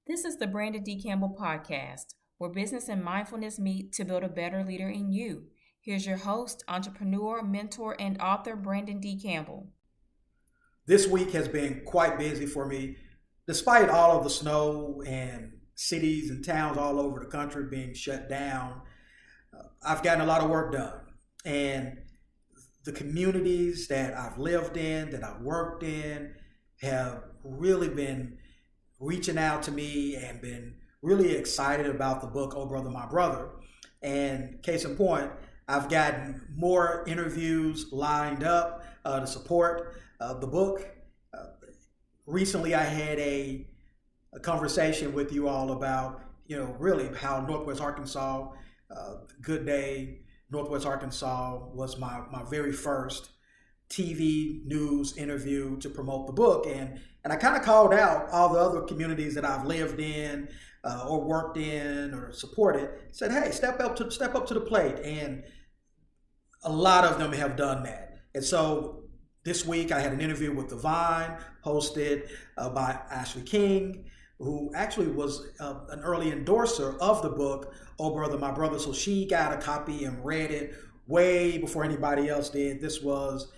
This is the Brandon D. Campbell podcast, where business and mindfulness meet to build a better leader in you. Here's your host, entrepreneur, mentor, and author, Brandon D. Campbell. This week has been quite busy for me, despite all of the snow and cities and towns all over the country being shut down. I've gotten a lot of work done, and the communities that I've lived in, that I've worked in, have really been reaching out to me and been really excited about the book, Oh Brother, My Brother. And case in point, I've gotten more interviews lined up to support the book. Recently, I had a conversation with you all about, really how Northwest Arkansas, Good Day, Northwest Arkansas was my very first TV news interview to promote the book. And I kind of called out all the other communities that I've lived in or worked in or supported, said, hey, step up to the plate. And a lot of them have done that. And so this week I had an interview with Divine, hosted by Ashley King, who actually was an early endorser of the book, Oh Brother, My Brother. So she got a copy and read it way before anybody else did. This was,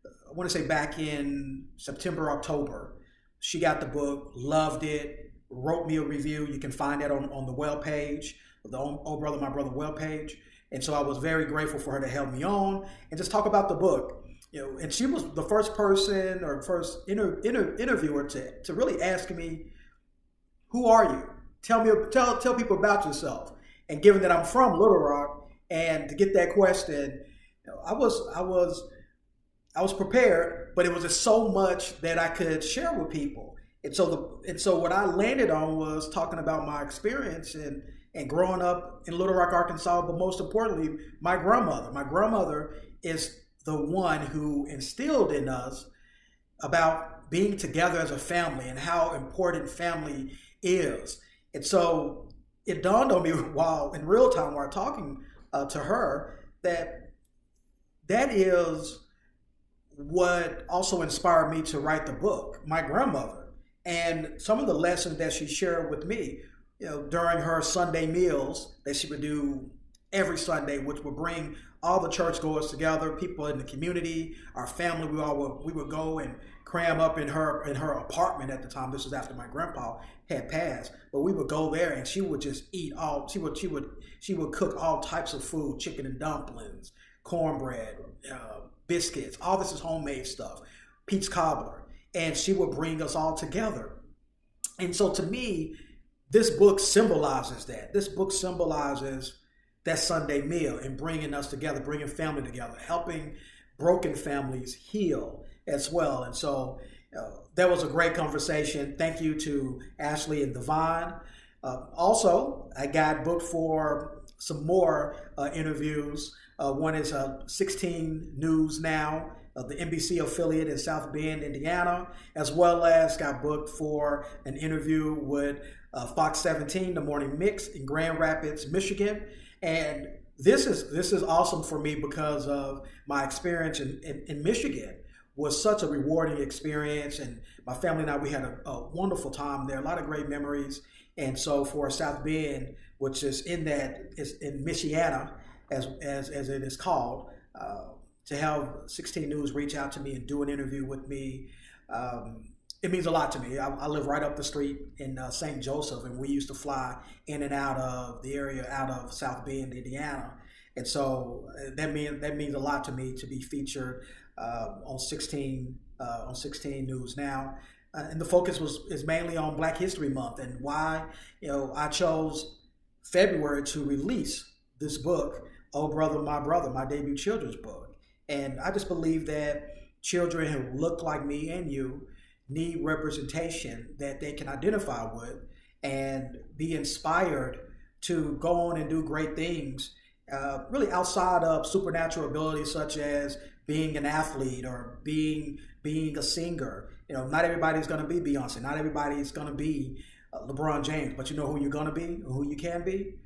I want to say, back in September, October. She got the book, loved it, wrote me a review. You can find that on the web page, the Oh Brother, My Brother web page. And so I was very grateful for her to help me on and just talk about the book. And she was the first person or first interviewer to really ask me, who are you? Tell people about yourself. And given that I'm from Little Rock, and to get that question, I was prepared, but it was just so much that I could share with people. And so what I landed on was talking about my experience and growing up in Little Rock, Arkansas, but most importantly, my grandmother. My grandmother is the one who instilled in us about being together as a family and how important family is. And so it dawned on me while in real time while talking to her that is what also inspired me to write the book, my grandmother, and some of the lessons that she shared with me, during her Sunday meals that she would do every Sunday, which would bring all the churchgoers together, people in the community, our family. We would go and cram up in her apartment at the time. This was after my grandpa had passed, but we would go there and she would just eat all. She would cook all types of food: chicken and dumplings, cornbread, biscuits. All this is homemade stuff, peach cobbler, and she would bring us all together. And so to me, this book symbolizes that. This book symbolizes that Sunday meal and bringing us together, bringing family together, helping broken families heal as well. And so that was a great conversation. Thank you to Ashley and Divine. Also, I got booked for some more interviews. One is 16 News Now, the NBC affiliate in South Bend, Indiana, as well as got booked for an interview with Fox 17, The Morning Mix in Grand Rapids, Michigan. And this is awesome for me because of my experience in Michigan. Was such a rewarding experience, and my family and I, we had a wonderful time there, a lot of great memories. And so for South Bend, which is in Michiana, as it is called, to have 16 News reach out to me and do an interview with me, it means a lot to me. I live right up the street in St. Joseph, and we used to fly in and out of the area, out of South Bend, Indiana. And so that means a lot to me to be featured on 16 News Now. And the focus is mainly on Black History Month and why I chose February to release this book, Oh Brother, my debut children's book. And I just believe that children who look like me and you need representation that they can identify with and be inspired to go on and do great things, really outside of supernatural abilities such as being an athlete or being a singer. Not everybody's going to be Beyonce. Not everybody's going to be LeBron James. But you know who you're going to be, who you can be?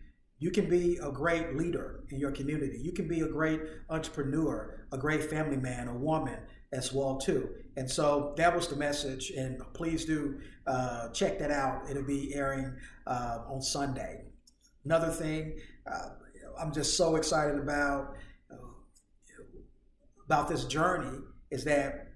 You can be a great leader in your community. You can be a great entrepreneur, a great family man or woman as well too. And so that was the message. And please do check that out. It'll be airing on Sunday. Another thing I'm just so excited about this journey is that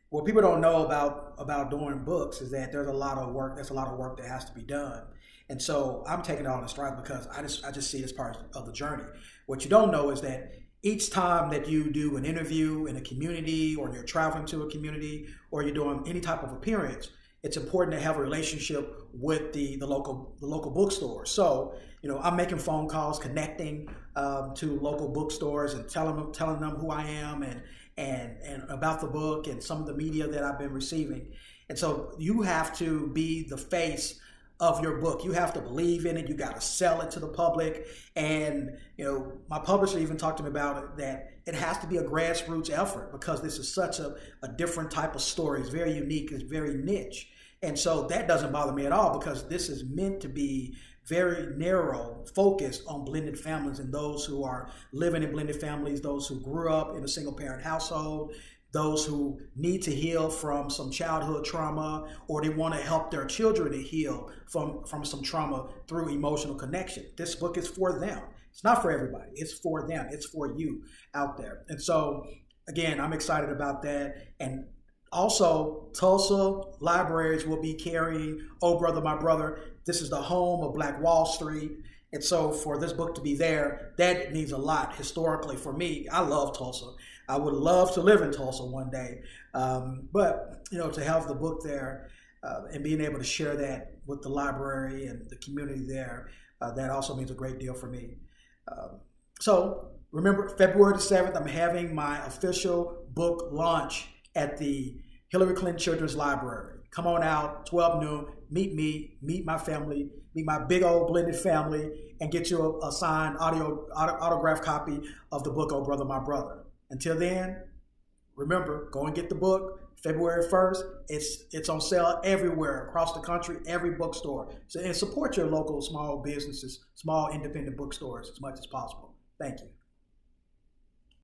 what people don't know about doing books is that there's a lot of work. There's a lot of work that has to be done. And so I'm taking it all in stride because I just see it as part of the journey. What you don't know is that each time that you do an interview in a community, or you're traveling to a community, or you're doing any type of appearance, it's important to have a relationship with the local bookstore. So, I'm making phone calls, connecting to local bookstores, and telling them who I am and about the book and some of the media that I've been receiving. And so you have to be the face of your book. You have to believe in it. You got to sell it to the public. And, my publisher even talked to me about it, that it has to be a grassroots effort because this is such a different type of story. It's very unique. It's very niche. And so that doesn't bother me at all because this is meant to be very narrow, focused on blended families and those who are living in blended families, those who grew up in a single parent household, those who need to heal from some childhood trauma, or they want to help their children to heal from some trauma through emotional connection. This book is for them. It's not for everybody. It's for them. It's for you out there. And so, again, I'm excited about that. And also, Tulsa libraries will be carrying Oh Brother, My Brother. This is the home of Black Wall Street. And so for this book to be there, that means a lot historically for me. I love Tulsa. I would love to live in Tulsa one day. But, to have the book there and being able to share that with the library and the community there, that also means a great deal for me. So remember, February the 7th, I'm having my official book launch at the Hillary Clinton Children's Library. Come on out, 12 noon, meet me, meet my family, meet my big old blended family, and get you a signed autograph copy of the book, Oh Brother, My Brother. Until then, remember, go and get the book. February 1st, it's on sale everywhere across the country, every bookstore. So, and support your local small businesses, small independent bookstores as much as possible. Thank you.